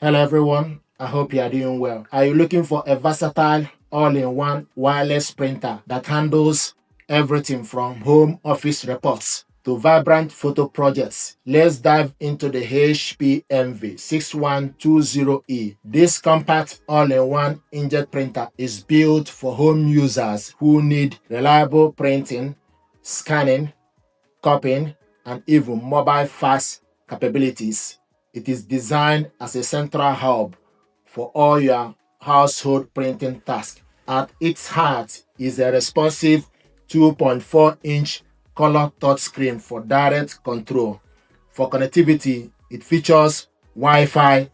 Hello everyone, I hope you are doing well. Are you looking for a versatile all-in-one wireless printer that handles everything from home office reports to vibrant photo projects? Let's dive into the HP Envy 6120E. This compact all-in-one inkjet printer is built for home users who need reliable printing, scanning, copying, and even mobile fax capabilities. It is designed as a central hub for all your household printing tasks. At its heart is a responsive 2.4-inch color touchscreen for direct control. For connectivity, it features Wi-Fi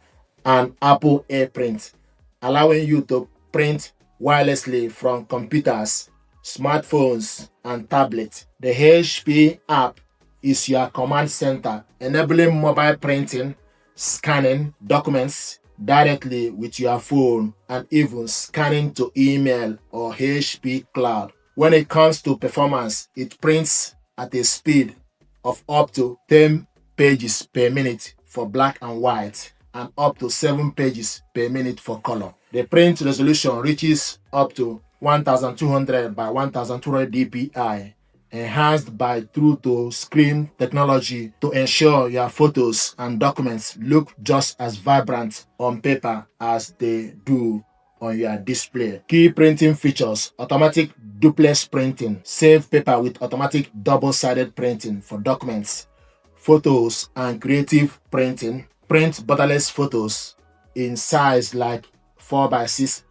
and Apple AirPrint, allowing you to print wirelessly from computers, smartphones, and tablets. The HP app is your command center, enabling mobile printing, scanning documents directly with your phone, and even scanning to email or HP Cloud. When it comes to performance, it prints at a speed of up to 10 pages per minute for black and white and up to 7 pages per minute for color. The print resolution reaches up to 1200 by 1200 dpi, enhanced by through-to-screen technology to ensure your photos and documents look just as vibrant on paper as they do on your display. Key printing features: automatic duplex printing, save paper with automatic double-sided printing for documents, photos, and creative printing. Print borderless photos in size like 4 by 6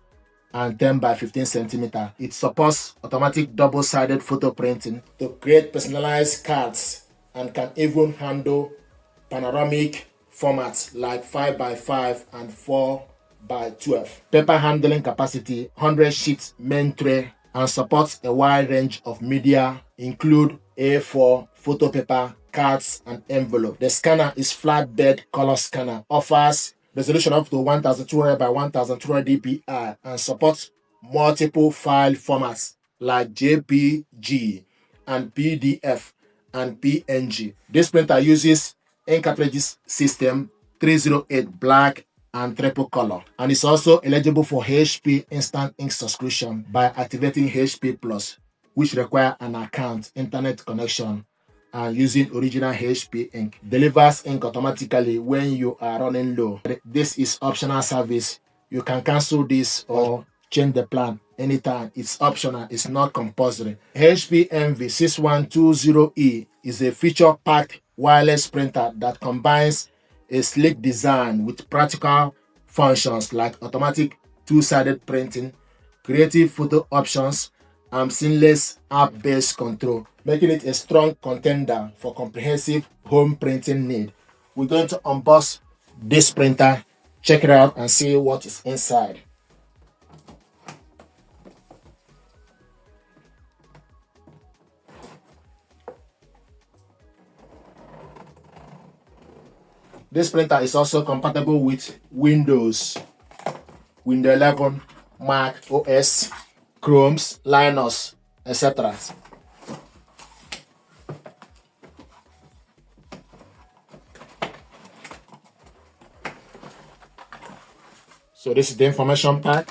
and 10 by 15 centimeter. It supports automatic double-sided photo printing to create personalized cards and can even handle panoramic formats like 5 by 5 and 4 by 12. Paper handling capacity: 100 sheets main tray, and supports a wide range of media, include A4, photo paper, cards, and envelope. The scanner is flatbed color scanner, offers resolution up to 1200 by 1200 dpi, and supports multiple file formats like JPG and PDF and PNG. This printer uses ink cartridges system 308 black and triple color, and is also eligible for HP Instant Ink subscription by activating HP Plus, which require an account, internet connection, and using original HP ink. Delivers ink automatically when you are running low. This is optional service. You can cancel this or change the plan anytime. It's optional, it's not compulsory. HP Envy 6120E is a feature-packed wireless printer that combines a sleek design with practical functions like automatic two-sided printing, creative photo options, and seamless app-based control, making it a strong contender for comprehensive home printing need. We're going to unbox this printer, check it out, and see what is inside. This printer is also compatible with Windows 11, Mac OS, Chromes, Linux, etc. So this is the information pack.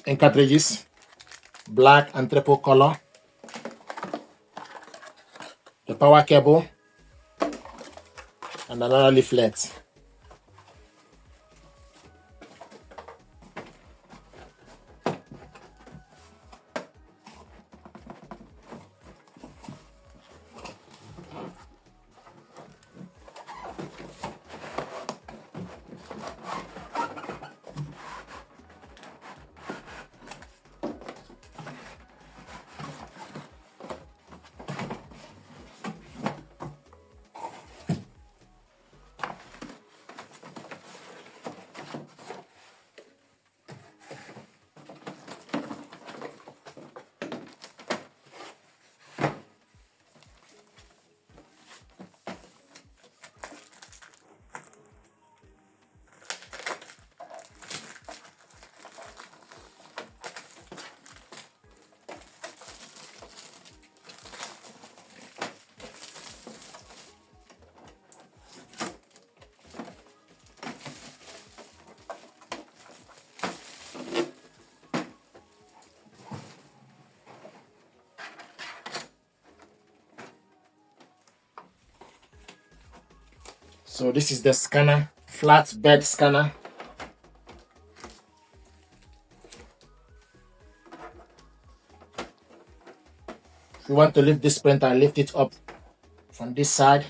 Ink cartridges, black and triple color, the power cable, and another leaflet. So this is the scanner, flatbed scanner. If you want to lift this printer, lift it up from this side.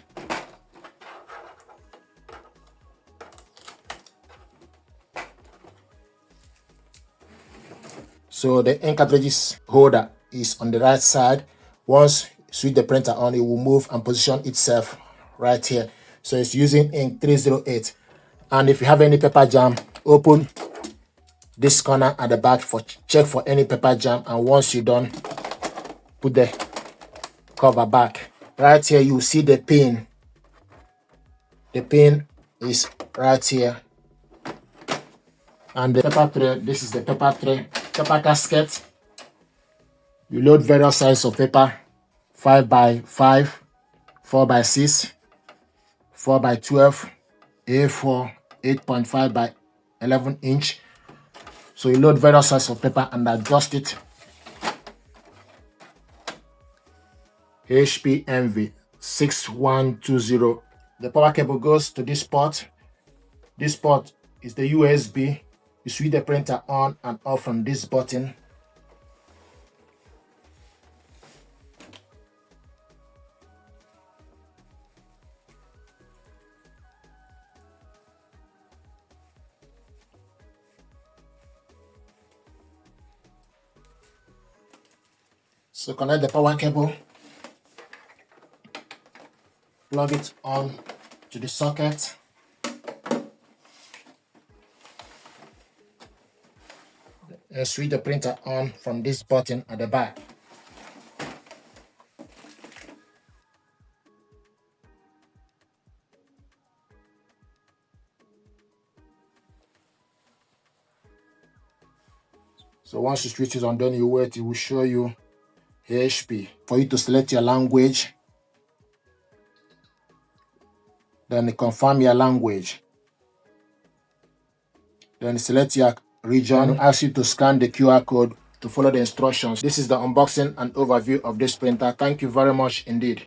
So the ink cartridges holder is on the right side. Once you switch the printer on, it will move and position itself right here. So it's using ink 308. And if you have any paper jam, open this corner at the back for check for any paper jam, and once you're done, put the cover back. Right here you see the pin. The pin is right here. And the paper tray, this is the paper tray, paper casket. You load various sizes of paper, 5x5, 4x6, 4x12, A4, 8.5 by 11 inch. So you load various sizes of paper and adjust it. HP Envy 6120. The power cable goes to this port. This port is the USB. You switch the printer on and off from this button. So connect the power cable, plug it on to the socket. And switch the printer on from this button at the back. So once you switch it on, then you wait, it will show you HP. For you to select your language, then confirm your language. Then select your region, ask you to scan the QR code to follow the instructions. This is the unboxing and overview of this printer. Thank you very much indeed.